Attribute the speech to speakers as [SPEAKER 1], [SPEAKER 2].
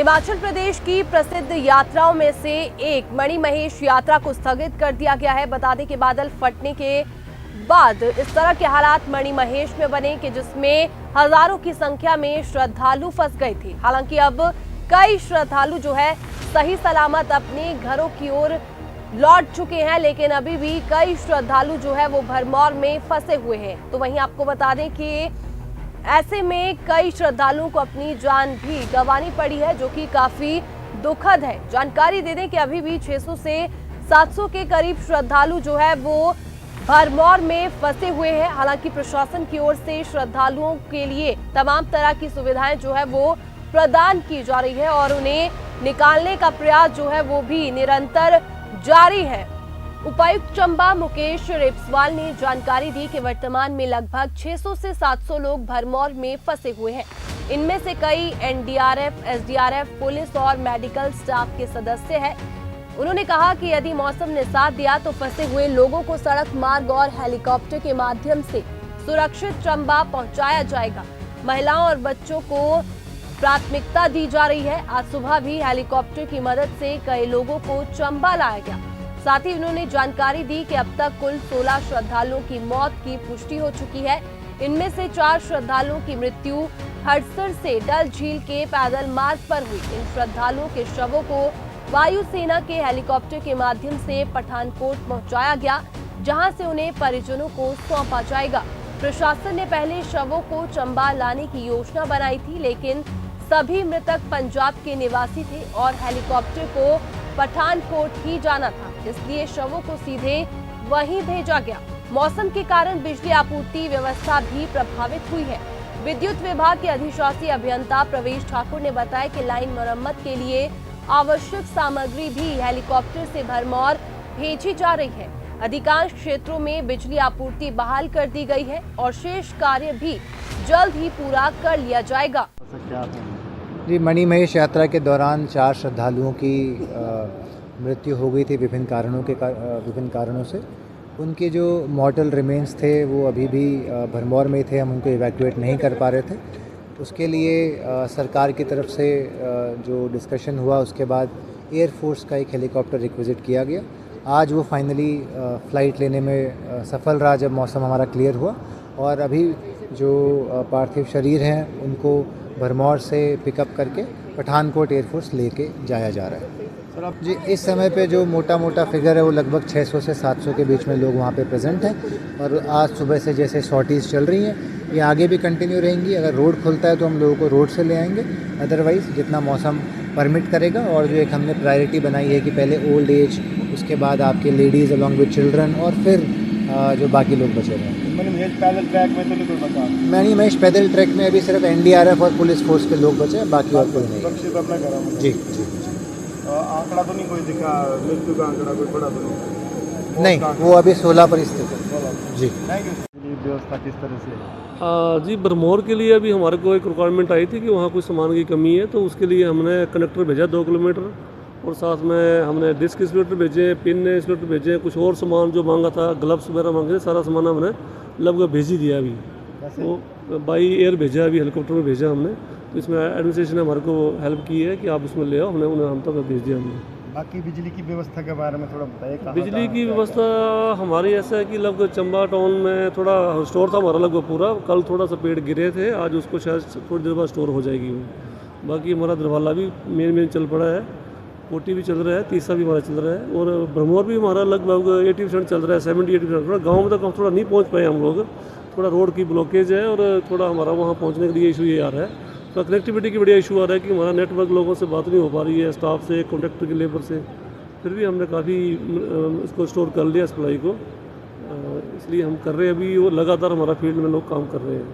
[SPEAKER 1] हिमाचल प्रदेश की प्रसिद्ध यात्राओं में से एक मणिमहेश यात्रा को स्थगित कर दिया गया है। बता दें कि बादल फटने के बाद इस तरह के हालात मणिमहेश में बने कि जिसमें हजारों की संख्या में श्रद्धालु फंस गए थे। हालांकि अब कई श्रद्धालु जो है सही सलामत अपने घरों की ओर लौट चुके हैं, लेकिन अभी भी कई श्रद्धालु जो है वो भरमौर में फंसे हुए हैं। तो वहीं आपको बता दें कि ऐसे में कई श्रद्धालुओं को अपनी जान भी गंवानी पड़ी है, जो कि काफी दुखद है। जानकारी दे दें कि अभी भी 600 से 700 के करीब श्रद्धालु जो है वो भरमौर में फंसे हुए हैं। हालांकि प्रशासन की ओर से श्रद्धालुओं के लिए तमाम तरह की सुविधाएं जो है वो प्रदान की जा रही है और उन्हें निकालने का प्रयास जो है वो भी निरंतर जारी है। उपायुक्त चंबा मुकेश रेपस्वाल ने जानकारी दी कि वर्तमान में लगभग 600 से 700 लोग भरमौर में फंसे हुए हैं। इनमें से कई एनडीआरएफ, एसडीआरएफ, पुलिस और मेडिकल स्टाफ के सदस्य हैं। उन्होंने कहा कि यदि मौसम ने साथ दिया तो फंसे हुए लोगों को सड़क मार्ग और हेलीकॉप्टर के माध्यम से सुरक्षित चंबा पहुंचाया जाएगा। महिलाओं और बच्चों को प्राथमिकता दी जा रही है। आज सुबह भी हेलीकॉप्टर की मदद से कई लोगों को चंबा लाया गया। साथ ही उन्होंने जानकारी दी कि अब तक कुल 16 श्रद्धालुओं की मौत की पुष्टि हो चुकी है। इनमें से 4 श्रद्धालुओं की मृत्यु हडसर से डल झील के पैदल मार्ग पर हुई। इन श्रद्धालुओं के शवों को वायुसेना के हेलीकॉप्टर के माध्यम से पठानकोट पहुंचाया गया, जहां से उन्हें परिजनों को सौंपा जाएगा। प्रशासन ने पहले शवों को चंबा लाने की योजना बनाई थी, लेकिन सभी मृतक पंजाब के निवासी थे और हेलीकॉप्टर को पठानकोट ही जाना था, इसलिए शवों को सीधे वहीं भेजा गया। मौसम के कारण बिजली आपूर्ति व्यवस्था भी प्रभावित हुई है। विद्युत विभाग के अधिशासी अभियंता प्रवेश ठाकुर ने बताया कि लाइन मरम्मत के लिए आवश्यक सामग्री भी हेलीकॉप्टर से भरमौर भेजी जा रही है। अधिकांश क्षेत्रों में बिजली आपूर्ति बहाल कर दी गई है और शेष कार्य भी जल्द ही पूरा कर लिया जाएगा।
[SPEAKER 2] जी, मणिमहेश यात्रा के दौरान 4 श्रद्धालुओं की मृत्यु हो गई थी विभिन्न कारणों से। उनके जो मॉर्टल रिमेन्स थे वो अभी भी भरमौर में थे, हम उनको इवैक्यूएट नहीं कर पा रहे थे। उसके लिए सरकार की तरफ से जो डिस्कशन हुआ, उसके बाद एयरफोर्स का एक हेलीकॉप्टर रिक्विजिट किया गया। आज वो फाइनली फ़्लाइट लेने में सफल रहा जब मौसम हमारा क्लियर हुआ, और अभी जो पार्थिव शरीर हैं उनको भरमौर से पिकअप करके पठानकोट एयरफोर्स लेके जाया जा रहा है। सर अब जी, इस समय पे जो मोटा फिगर है वो लगभग 600 से 700 के बीच में लोग वहाँ पे प्रेजेंट हैं। और आज सुबह से जैसे सॉर्टीज़ चल रही हैं, ये आगे भी कंटिन्यू रहेंगी। अगर रोड खुलता है तो हम लोगों को रोड से ले आएंगे, अदरवाइज़ जितना मौसम परमिट करेगा। और जो एक हमने प्रायोरिटी बनाई है कि पहले ओल्ड एज, उसके बाद आपके लेडीज़ अलॉन्ग विद चिल्ड्रन, और फिर जो बाकी लोग बचे रहे हैं।
[SPEAKER 3] मणिमहेश पैदल ट्रैक में तो नहीं कोई बचा?
[SPEAKER 2] मणिमहेश पैदल ट्रैक में अभी सिर्फ एनडीआरएफ और पुलिस फोर्स के लोग बचे हैं, बाकी और कोई नहीं। जी।
[SPEAKER 3] आंकड़ा तो नहीं कोई दिखा, मृत्यु का आंकड़ा कोई बड़ा तो
[SPEAKER 2] नहीं, वो अभी 16 पर स्थित है। जी,
[SPEAKER 3] थैंक यू। व्यवस्था किस तरह से?
[SPEAKER 4] जी, भरमौर के लिए अभी हमारे को एक रिक्वायरमेंट आई थी कि वहाँ कुछ सामान की कमी है, तो उसके लिए हमने कनेक्टर भेजा 2 किलोमीटर, और साथ में हमने डिस्क इंसुलेटर भेजे, पिन इंसुलेटर भेजे, कुछ और सामान जो मांगा था, ग्लव्स वगैरह मांगे थे, सारा सामान हमने लगभग भेज ही दिया। अभी वो बाई एयर भेजा, अभी हेलीकॉप्टर में भेजा हमने। तो इसमें एडमिनिस्ट्रेशन ने हमारे को हेल्प की है कि आप उसमें ले आओ, हमने उन्हें हम तक भेज दिया हमने।
[SPEAKER 3] बाकी बिजली की व्यवस्था के बारे में थोड़ा बताइए।
[SPEAKER 4] बिजली की व्यवस्था हमारी ऐसा है कि लगभग चंबा टाउन में थोड़ा स्टोर था हमारा लगभग पूरा। कल थोड़ा सा पेड़ गिरे थे, आज उसको शायद थोड़ी देर बाद स्टोर हो जाएगी वो। बाकी हमारा दरवाला भी मेन चल पड़ा है, कोटी भी चल रहा है, तीसरा भी हमारा चल रहा है, और भरमौर भी हमारा लगभग 80% चल रहा है, 70-80%। थोड़ा गाँव में तक थोड़ा नहीं पहुँच पाए हम लोग, थोड़ा रोड की ब्लॉकेज है और थोड़ा हमारा वहाँ पहुँचने के लिए इशू ये आ रहा है। तो कनेक्टिविटी की बढ़िया इशू आ रहा है कि हमारा नेटवर्क लोगों से बात नहीं हो पा रही है, स्टाफ से, कॉन्ट्रैक्टर की लेबर से। फिर भी हमने काफ़ी इसको स्टोर कर लिया सप्लाई को, इसलिए हम कर रहे हैं। अभी वो लगातार हमारा फील्ड में लोग काम कर रहे हैं।